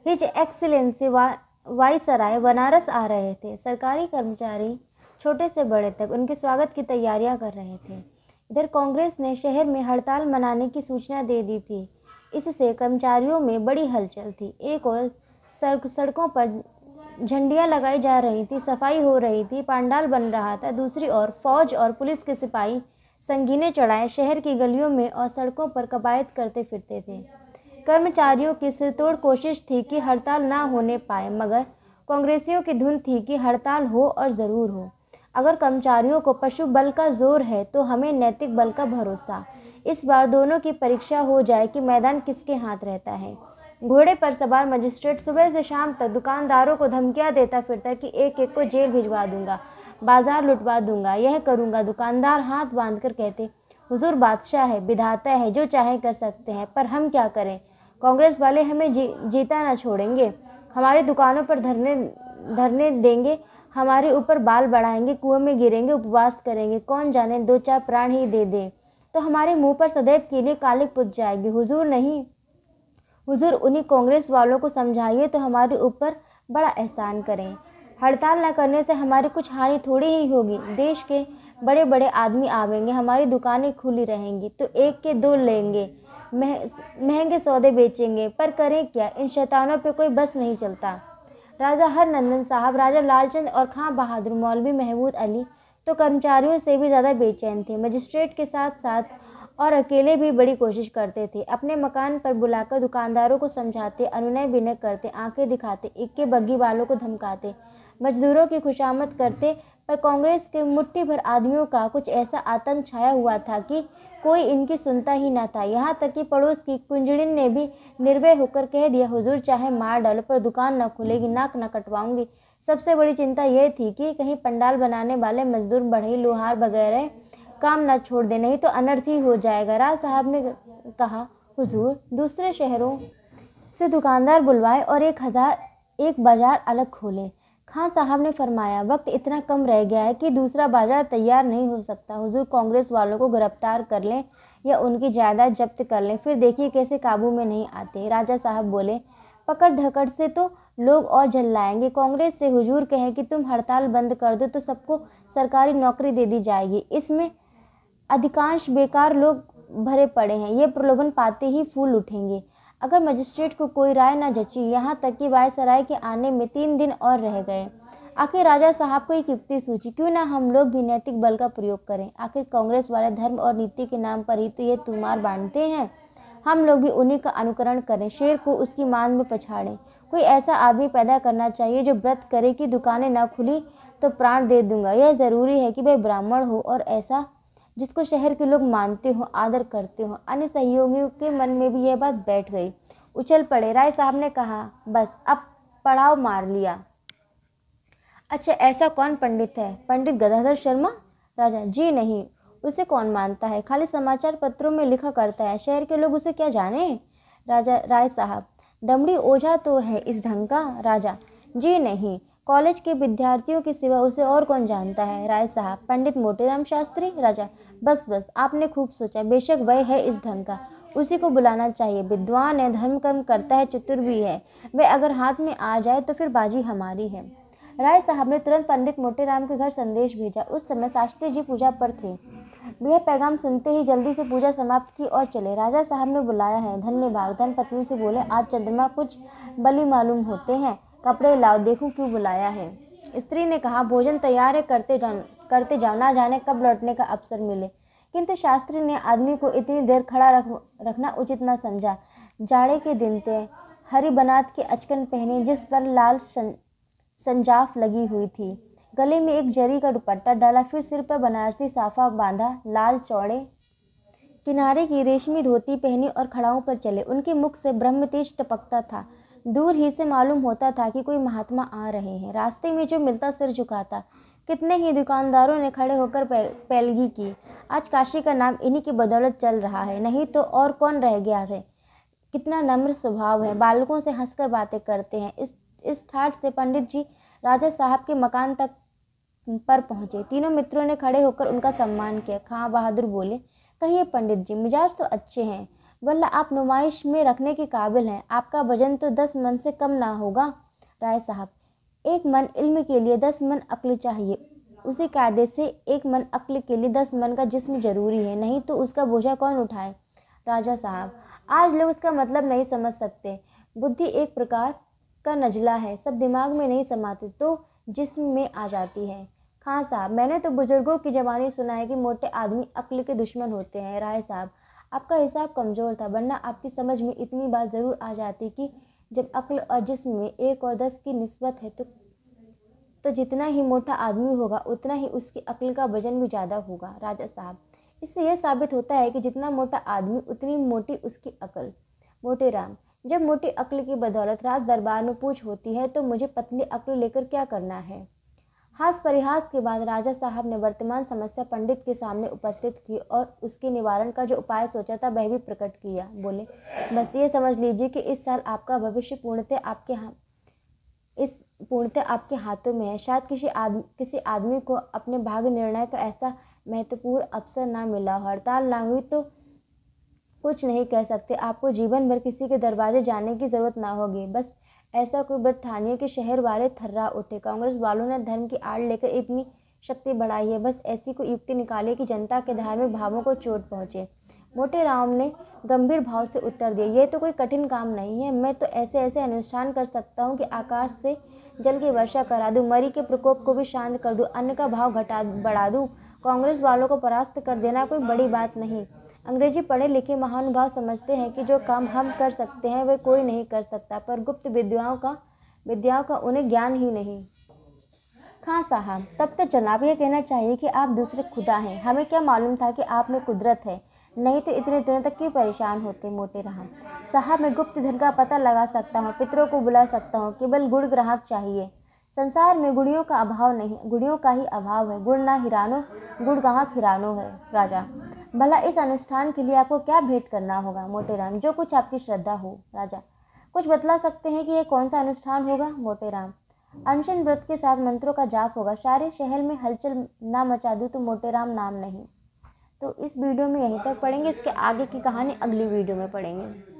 His excellency viceroy Banaras आ रहे थे। सरकारी कर्मचारी छोटे से बड़े तक उनके स्वागत की तैयारियां कर रहे थे। इधर कांग्रेस ने शहर में हड़ताल मनाने की सूचना दे दी थी। इससे कर्मचारियों में बड़ी हलचल थी। एक और सड़कों पर झंडियां लगाई जा रही थी, सफाई हो रही थी, पंडाल बन रहा था। दूसरी ओर फौज और पुलिस के सिपाही संगीनें चढ़ाए शहर की गलियों में और सड़कों पर कवायद करते फिरते थे। कर्मचारियों की सिरतोड़ कोशिश थी कि हड़ताल ना होने पाए, मगर कांग्रेसियों की धुन थी कि हड़ताल हो और ज़रूर हो। अगर कर्मचारियों को पशु बल का जोर है तो हमें नैतिक बल का भरोसा। इस बार दोनों की परीक्षा हो जाए कि मैदान किसके हाथ रहता है। घोड़े पर सवार मजिस्ट्रेट सुबह से शाम तक दुकानदारों को धमकियां देता फिरता कि एक एक को जेल भिजवा दूंगा, बाजार लुटवा दूंगा, यह करूंगा। दुकानदार हाथ बांधकर कहते, हुजूर बादशाह है, विधाता है, जो चाहे कर सकते हैं, पर हम क्या करें। कांग्रेस वाले हमें जीता ना छोड़ेंगे, हमारी दुकानों पर धरने देंगे, हमारे ऊपर बाल बढ़ाएंगे, कुएं में गिरेंगे, उपवास करेंगे, कौन जाने दो चार प्राण ही दे दें तो हमारे मुंह पर सदैव के लिए कालिक पुत जाएगी। हुजूर नहीं, हुजूर उन्हीं कांग्रेस वालों को समझाइए तो हमारे ऊपर बड़ा एहसान करें। हड़ताल न करने से हमारी कुछ हानि थोड़ी ही होगी। देश के बड़े बड़े आदमी आवेंगे, हमारी दुकानें खुली रहेंगी तो एक के दो लेंगे, महंगे सौदे बेचेंगे, पर करें क्या, इन शैतानों पे कोई बस नहीं चलता। राजा हरनंदन साहब, राजा लालचंद और खां बहादुर, मौलवी महमूद अली तो कर्मचारियों से भी ज़्यादा बेचैन थे। मजिस्ट्रेट के साथ साथ और अकेले भी बड़ी कोशिश करते थे। अपने मकान पर बुलाकर दुकानदारों को समझाते, अनुनय विनय करते, आंखें दिखाते, इक्के बग्गी वालों को धमकाते, मजदूरों की खुशामद करते। पर कांग्रेस के मुट्ठी भर आदमियों का कुछ ऐसा आतंक छाया हुआ था कि कोई इनकी सुनता ही न था। यहाँ तक कि पड़ोस की कुंजड़िन ने भी निर्भय होकर कह दिया, हुजूर चाहे मार डालो पर दुकान न खुलेगी, नाक न कटवाऊंगी। सबसे बड़ी चिंता यह थी कि कहीं पंडाल बनाने वाले मजदूर, बढ़ई, लोहार वगैरह काम न छोड़ दे, नहीं तो अनर्थ ही हो जाएगा। राज साहब ने कहा, हुजूर दूसरे शहरों से दुकानदार बुलवाए और एक बाजार अलग खोले। खान साहब ने फरमाया, वक्त इतना कम रह गया है कि दूसरा बाजार तैयार नहीं हो सकता। हुजूर कांग्रेस वालों को गिरफ्तार कर लें या उनकी जायदाद जब्त कर लें, फिर देखिए कैसे काबू में नहीं आते। राजा साहब बोले, पकड़ धकड़ से तो लोग और झल्लाएंगे। कांग्रेस से हुजूर कहें कि तुम हड़ताल बंद कर दो तो सबको सरकारी नौकरी दे दी जाएगी। इसमें अधिकांश बेकार लोग भरे पड़े हैं, ये प्रलोभन पाते ही फूल उठेंगे। अगर मजिस्ट्रेट को कोई राय न जची, यहाँ तक कि वायसराय के आने में 3 दिन और रह गए। आखिर राजा साहब को एक युक्ति सूझी, क्यों ना हम लोग भी नैतिक बल का प्रयोग करें। आखिर कांग्रेस वाले धर्म और नीति के नाम पर ही तो ये तुमार बांधते हैं, हम लोग भी उन्हीं का अनुकरण करें, शेर को उसकी मान में पछाड़ें। कोई ऐसा आदमी पैदा करना चाहिए जो व्रत करे कि दुकानें न खुली तो प्राण दे दूंगा। यह जरूरी है कि वह ब्राह्मण हो और ऐसा जिसको शहर के लोग मानते हो, आदर करते हो। अन्य सहयोगियों के मन में भी यह बात बैठ गई। उछल पड़े। राय साहब ने कहा, बस अब पड़ाव मार लिया। अच्छा, ऐसा कौन पंडित है? पंडित गदाधर शर्मा? राजा, जी नहीं, उसे कौन मानता है, खाली समाचार पत्रों में लिखा करता है, शहर के लोग उसे क्या जाने। राजा, राय साहब, दमड़ी ओझा तो है इस ढंग का। राजा, जी नहीं, कॉलेज के विद्यार्थियों के सिवा उसे और कौन जानता है। राय साहब, पंडित मोटेराम शास्त्री। राजा, बस बस, आपने खूब सोचा, बेशक वह है इस ढंग का, उसी को बुलाना चाहिए। विद्वान है, धर्म कर्म करता है, चतुर भी है, वह अगर हाथ में आ जाए तो फिर बाजी हमारी है। राय साहब ने तुरंत पंडित मोटेराम के घर संदेश भेजा। उस समय शास्त्री जी पूजा पर थे। यह पैगाम सुनते ही जल्दी से पूजा समाप्त की और चले। राजा साहब ने बुलाया है, धन्यवाद। धर्मपत्नी से बोले, आज चंद्रमा कुछ बली मालूम होते हैं, कपड़े लाओ, देखूं क्यों बुलाया है। स्त्री ने कहा, भोजन तैयार है, करते जाओ, ना जाने कब लौटने का अवसर मिले। किंतु शास्त्री ने आदमी को इतनी देर खड़ा रखना उचित न समझा। जाड़े के दिन थे, हरी बनात के अचकन पहने, जिस पर लाल संजाफ लगी हुई थी, गले में एक जरी का दुपट्टा डाला, फिर सिर पर बनारसी साफा बांधा, लाल चौड़े किनारे की रेशमी धोती पहनी और खड़ाओं पर चले। उनके मुख से ब्रह्म तेज टपकता था। दूर ही से मालूम होता था कि कोई महात्मा आ रहे हैं। रास्ते में जो मिलता सिर झुकाता। कितने ही दुकानदारों ने खड़े होकर पैलगी की। आज काशी का नाम इन्हीं की बदौलत चल रहा है, नहीं तो और कौन रह गया है। कितना नम्र स्वभाव है, बालकों से हंसकर बातें करते हैं। इस ठाठ से पंडित जी राजा साहब के मकान तक पर पहुंचे। तीनों मित्रों ने खड़े होकर उनका सम्मान किया। खां बहादुर बोले, कहिए पंडित जी, मिजाज तो अच्छे हैं, वल्ला आप नुमाइश में रखने के काबिल हैं। आपका वजन तो 10 मन से कम ना होगा। राय साहब, 1 मन इल्म के लिए 10 मन अक्ल चाहिए। उसी कायदे से 1 मन अक्ल के लिए 10 मन का जिस्म जरूरी है, नहीं तो उसका बोझा कौन उठाए। राजा साहब, आज लोग उसका मतलब नहीं समझ सकते। बुद्धि एक प्रकार का नजला है, सब दिमाग में नहीं समाती तो जिस्म में आ जाती है। खां साहब, मैंने तो बुजुर्गों की जबानी सुना है कि मोटे आदमी अक्ल के दुश्मन होते हैं। राय साहब, आपका हिसाब कमज़ोर था, वरना आपकी समझ में इतनी बात ज़रूर आ जाती कि जब अक्ल और जिस्म में 1 और 10 की निस्बत है तो जितना ही मोटा आदमी होगा उतना ही उसकी अक्ल का वजन भी ज़्यादा होगा। राजा साहब, इससे यह साबित होता है कि जितना मोटा आदमी उतनी मोटी उसकी अक्ल। मोटे राम, जब मोटी अक्ल की बदौलत राज दरबार में पूछ होती है तो मुझे पतली अक्ल लेकर क्या करना है। हास परिहास के बाद राजा साहब ने वर्तमान समस्या पंडित के सामने उपस्थित की और उसके निवारण का जो उपाय सोचा था वह भी प्रकट किया। बोले, बस ये समझ लीजिए कि इस साल आपका भविष्य पूर्णतः आपके हाथों में है। शायद किसी आदमी को अपने भाग्य निर्णय का ऐसा महत्वपूर्ण अवसर ना मिला हो। हड़ताल ना हुई तो कुछ नहीं कह सकते। आपको जीवन भर किसी के दरवाजे जाने की जरूरत ना होगी। बस ऐसा कोई व्रत ठानिए कि शहर वाले थर्रा उठे। कांग्रेस वालों ने धर्म की आड़ लेकर इतनी शक्ति बढ़ाई है, बस ऐसी कोई युक्ति निकालिए कि जनता के धार्मिक भावों को चोट पहुंचे। मोटे राम ने गंभीर भाव से उत्तर दिया, यह तो कोई कठिन काम नहीं है। मैं तो ऐसे ऐसे अनुष्ठान कर सकता हूँ कि आकाश से जल की वर्षा करा दूँ, मरी के प्रकोप को भी शांत कर दूँ, अन्न का भाव बढ़ा दूँ। कांग्रेस वालों को परास्त कर देना कोई बड़ी बात नहीं। अंग्रेजी पढ़े लिखे महानुभाव समझते हैं कि जो काम हम कर सकते हैं वह कोई नहीं कर सकता, पर गुप्त विद्याओं का उन्हें ज्ञान ही नहीं। खां साहब, तब तो जनाब यह कहना चाहिए कि आप दूसरे खुदा हैं। हमें क्या मालूम था कि आप में कुदरत है, नहीं तो इतने दिनों तक क्यों परेशान होते। मोटे राम साहब, मैं गुप्त धन का पता लगा सकता हूँ, पितरों को बुला सकता हूँ, केवल गुण ग्राहक चाहिए। संसार में गुड़ियों का अभाव नहीं, गुड़ियों का ही अभाव है। गुण ना हिरानो, गुण ग्राहक हिरानो है। राजा, भला इस अनुष्ठान के लिए आपको क्या भेंट करना होगा। मोटे राम, जो कुछ आपकी श्रद्धा हो। राजा, कुछ बतला सकते हैं कि यह कौन सा अनुष्ठान होगा। मोटे राम, अनशन व्रत के साथ मंत्रों का जाप होगा। सारे शहर में हलचल ना मचा दूं तो मोटे राम नाम नहीं। तो इस वीडियो में यहीं तक पढ़ेंगे, इसके आगे की कहानी अगली वीडियो में पढ़ेंगे।